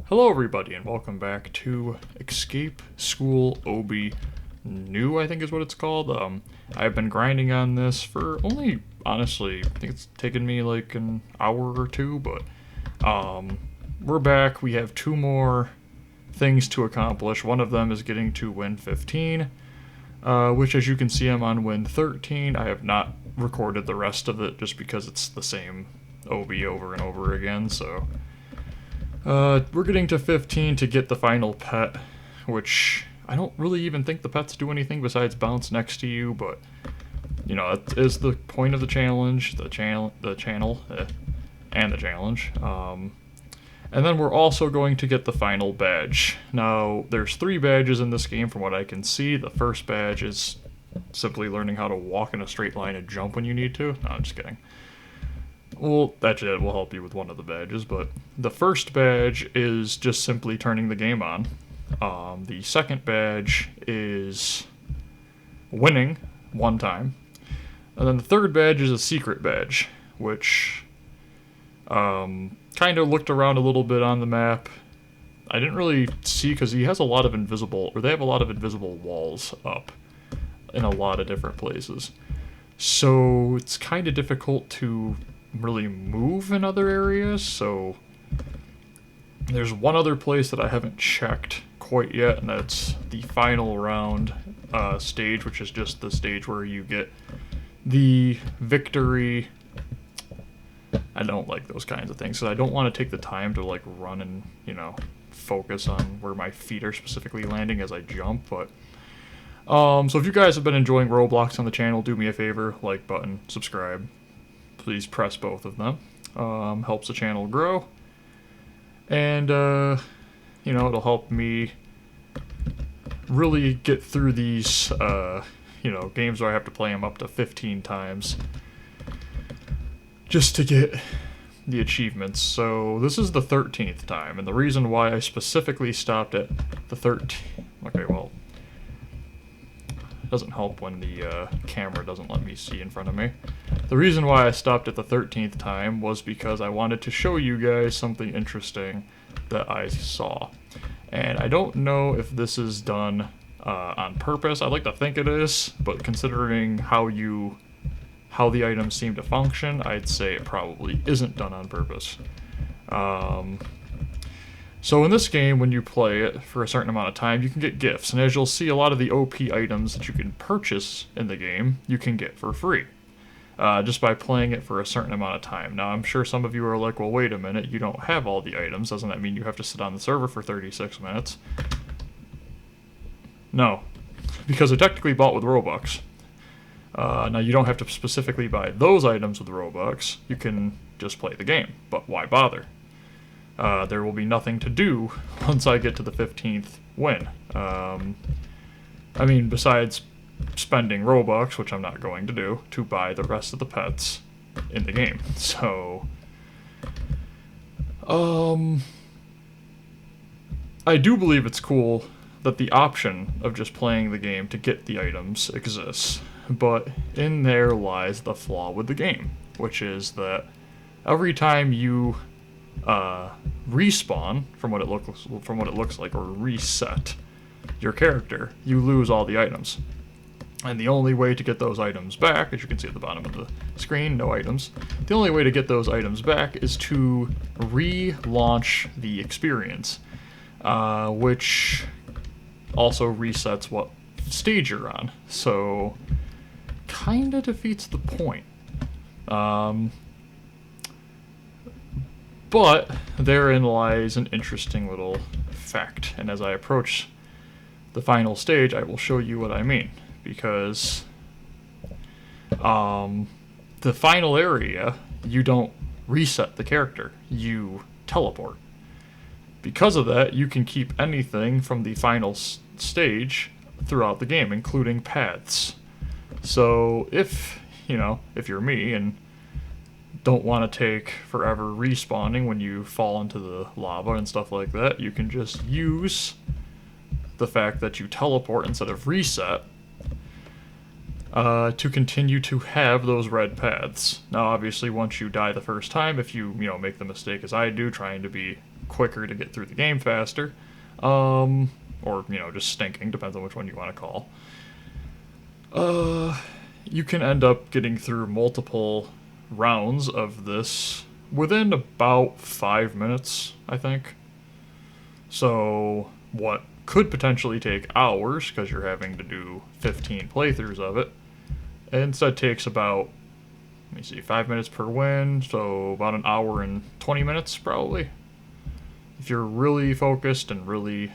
Hello everybody and welcome back to Escape School Obby New, I think is what it's called. I've been grinding on this for only, honestly, I think it's taken me like an hour or two, but we're back. We have two more things to accomplish. One of them is getting to win 15, which as you can see I'm on win 13. I have not recorded the rest of it just because it's the same Obby over and over again, so... we're getting to 15 to get the final pet, which I don't really even think the pets do anything besides bounce next to you, but, you know, that is the point of the challenge, and the challenge. And then we're also going to get the final badge. Now, there's 3 badges in this game from what I can see. The first badge is simply learning how to walk in a straight line and jump when you need to. No, I'm just kidding. Well, that will help you with one of the badges, but the first badge is just simply turning the game on. The second badge is winning one time. And then the third badge is a secret badge, which kind of looked around a little bit on the map. I didn't really see because they have a lot of invisible walls up in a lot of different places. So it's kind of difficult to really move in other areas, so there's one other place that I haven't checked quite yet, and that's the final round stage, which is just the stage where you get the victory. I don't like those kinds of things, so I don't want to take the time to like run and, you know, focus on where my feet are specifically landing as I jump, but so if you guys have been enjoying Roblox on the channel, do me a favor, like button, subscribe. Please press both of them. Helps the channel grow. And, you know, it'll help me really get through these, you know, games where I have to play them up to 15 times just to get the achievements. So this is the 13th time, and the reason why I specifically stopped at the 13th... Okay, well... It doesn't help when the camera doesn't let me see in front of me. The reason why I stopped at the 13th time was because I wanted to show you guys something interesting that I saw. And I don't know if this is done on purpose. I'd like to think it is, but considering how the items seem to function, I'd say it probably isn't done on purpose. So in this game, when you play it for a certain amount of time, you can get gifts. And as you'll see, a lot of the OP items that you can purchase in the game, you can get for free. Just by playing it for a certain amount of time. Now, I'm sure some of you are like, well, wait a minute, you don't have all the items. Doesn't that mean you have to sit on the server for 36 minutes? No, because they're technically bought with Robux. Now, you don't have to specifically buy those items with Robux. You can just play the game, but why bother? There will be nothing to do once I get to the 15th win. I mean, besides spending Robux, which I'm not going to do, to buy the rest of the pets in the game. So, I do believe it's cool that the option of just playing the game to get the items exists, but in there lies the flaw with the game, which is that every time you respawn from what it looks like, or reset your character, you lose all the items. And the only way to get those items back, as you can see at the bottom of the screen, no items. The only way to get those items back is to relaunch the experience, which also resets what stage you're on. So, kinda defeats the point. But therein lies an interesting little fact, and as I approach the final stage, I will show you what I mean, because the final area, you don't reset the character, you teleport. Because of that, you can keep anything from the final stage throughout the game, including paths. So if you're me and don't want to take forever respawning when you fall into the lava and stuff like that, you can just use the fact that you teleport instead of reset to continue to have those red paths. Now, obviously, once you die the first time, if you make the mistake as I do, trying to be quicker to get through the game faster, or just stinking, depends on which one you want to call. You can end up getting through multiple rounds of this within about 5 minutes, I think. So what could potentially take hours, because you're having to do 15 playthroughs of it, instead takes about, 5 minutes per win, so about an hour and 20 minutes probably. If you're really focused and really,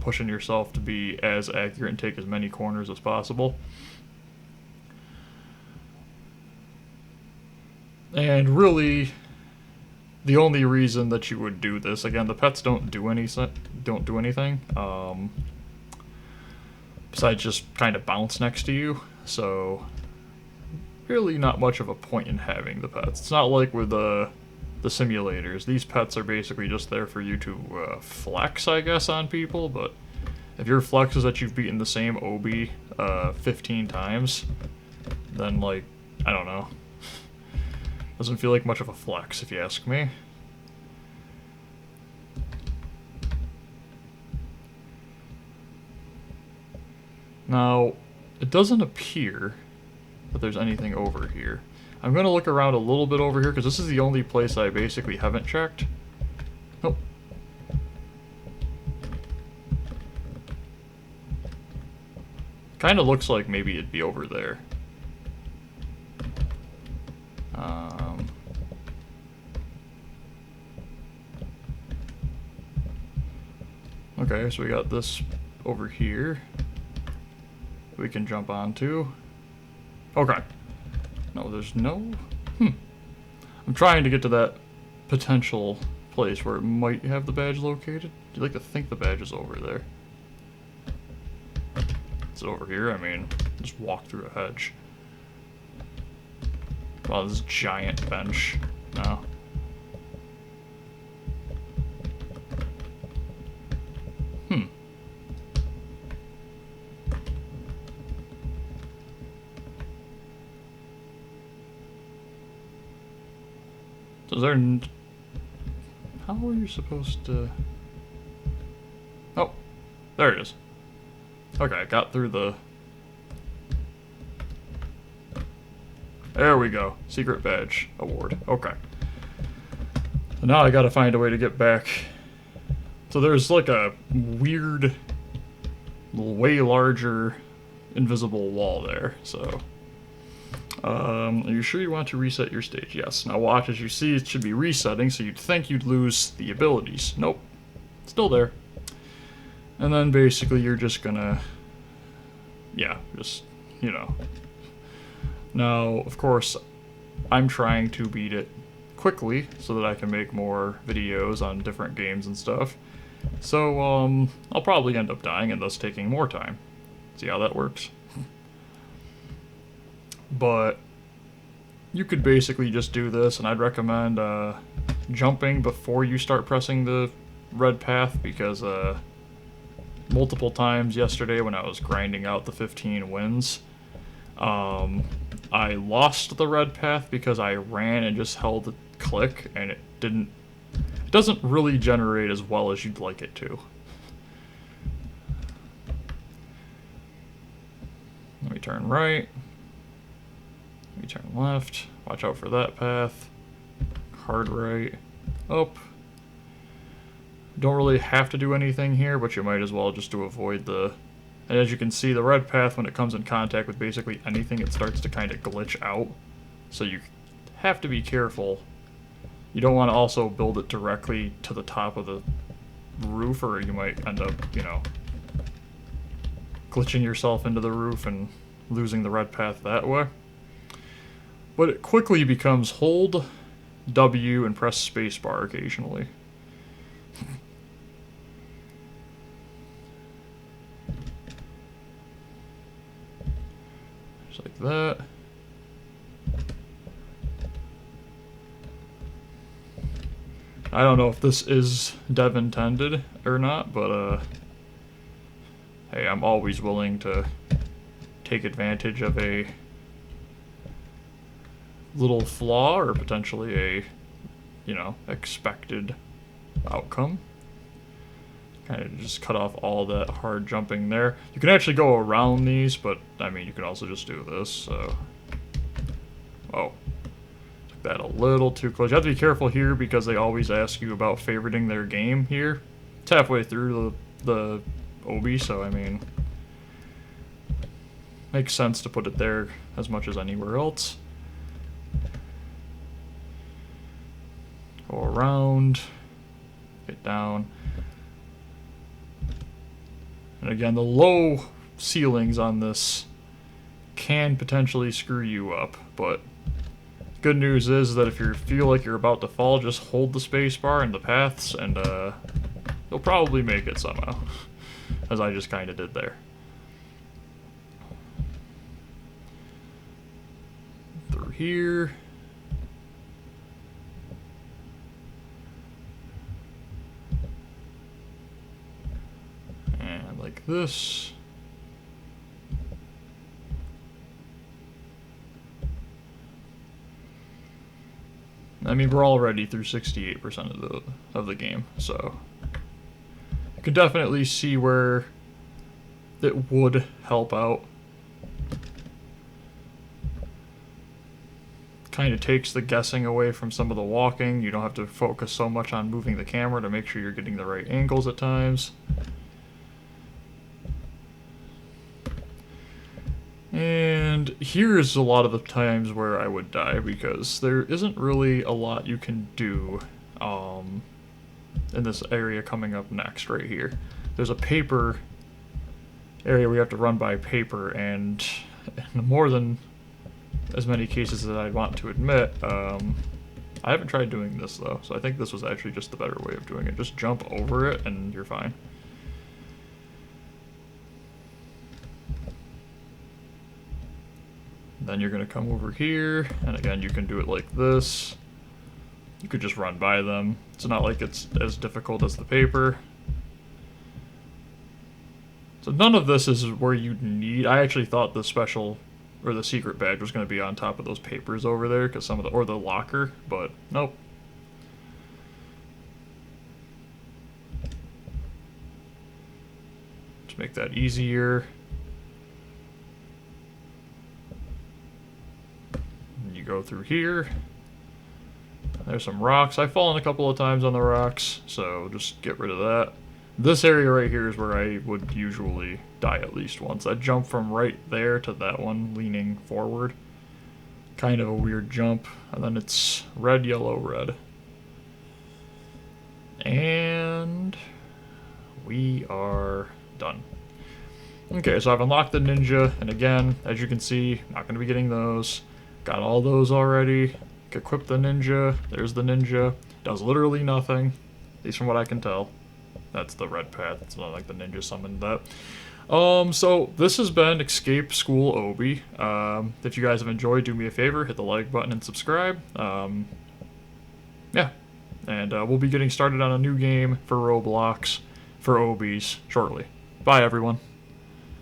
pushing yourself to be as accurate and take as many corners as possible. And really, the only reason that you would do this, again, the pets don't do anything, besides just kind of bounce next to you, so really not much of a point in having the pets. It's not like with the simulators. These pets are basically just there for you to flex, I guess, on people, but if your flex is that you've beaten the same Obby 15 times, then, I don't know. Doesn't feel like much of a flex, if you ask me. Now, it doesn't appear that there's anything over here. I'm going to look around a little bit over here, because this is the only place I basically haven't checked. Nope. Kind of looks like maybe it'd be over there. Okay, so we got this over here we can jump onto. Okay. No, there's no... I'm trying to get to that potential place where it might have the badge located. You'd like to think the badge is over there. Is it over here? I mean, just walk through a hedge. Wow, this giant bench. No. So is there... How are you supposed to... Oh, there it is. Okay, I got through the... There we go. Secret badge award. Okay. So now I gotta find a way to get back. So there's like a weird, way larger invisible wall there, so... are you sure you want to reset your stage? Yes. Now watch, as you see, it should be resetting, so you'd think you'd lose the abilities. Nope. Still there. And then basically you're just gonna... Yeah, just, Now, of course, I'm trying to beat it quickly so that I can make more videos on different games and stuff. So, I'll probably end up dying and thus taking more time. See how that works? But you could basically just do this, and I'd recommend jumping before you start pressing the red path, because multiple times yesterday when I was grinding out the 15 wins, I lost the red path because I ran and just held the click, and it doesn't really generate as well as you'd like it to. Let me turn right. Let me turn left. Watch out for that path. Hard right. Up. Don't really have to do anything here, but you might as well just to avoid the... And as you can see, the red path, when it comes in contact with basically anything, it starts to kind of glitch out. So you have to be careful. You don't want to also build it directly to the top of the roof, or you might end up, glitching yourself into the roof and losing the red path that way. But it quickly becomes hold W and press spacebar occasionally. Just like that. I don't know if this is dev intended or not, but hey, I'm always willing to take advantage of a little flaw, or potentially a, expected outcome. Kind of just cut off all that hard jumping there. You can actually go around these, but I mean, you can also just do this, so. Oh. Took that a little too close. You have to be careful here because they always ask you about favoriting their game here. It's halfway through the Obby, so I mean, makes sense to put it there as much as anywhere else. Go around, get down. And again, the low ceilings on this can potentially screw you up, but good news is that if you feel like you're about to fall, just hold the space bar in the paths and you'll probably make it somehow, as I just kind of did there. Through here. And like this. I mean, we're already through 68% of the game, so you can definitely see where it would help out. Kind of takes the guessing away from some of the walking. You don't have to focus so much on moving the camera to make sure you're getting the right angles at times. And here's a lot of the times where I would die because there isn't really a lot you can do in this area coming up next right here. There's a paper area where you have to run by paper, and in more than as many cases as I'd want to admit, I haven't tried doing this though, so I think this was actually just the better way of doing it. Just jump over it and you're fine. Then you're going to come over here, and again, you can do it like this. You could just run by them. It's not like it's as difficult as the paper. So none of this is where you need... I actually thought the special, or the secret badge was going to be on top of those papers over there, because some of the... or the locker, but nope. Just make that easier. Go through here. There's some rocks. I've fallen a couple of times on the rocks, so just get rid of that. This area right here is where I would usually die at least once. I jump from right there to that one, leaning forward. Kind of a weird jump. And then it's red, yellow, red. And we are done. Okay, so I've unlocked the ninja, and again, as you can see, not going to be getting those. Got all those already. Equip the ninja. There's the ninja. Does literally nothing, at least from what I can tell. That's the red path. It's not like the ninja summoned that. So this has been Escape School Obby. If you guys have enjoyed, do me a favor, hit the like button and subscribe. Yeah, and we'll be getting started on a new game for Roblox for Obbies shortly. Bye, everyone.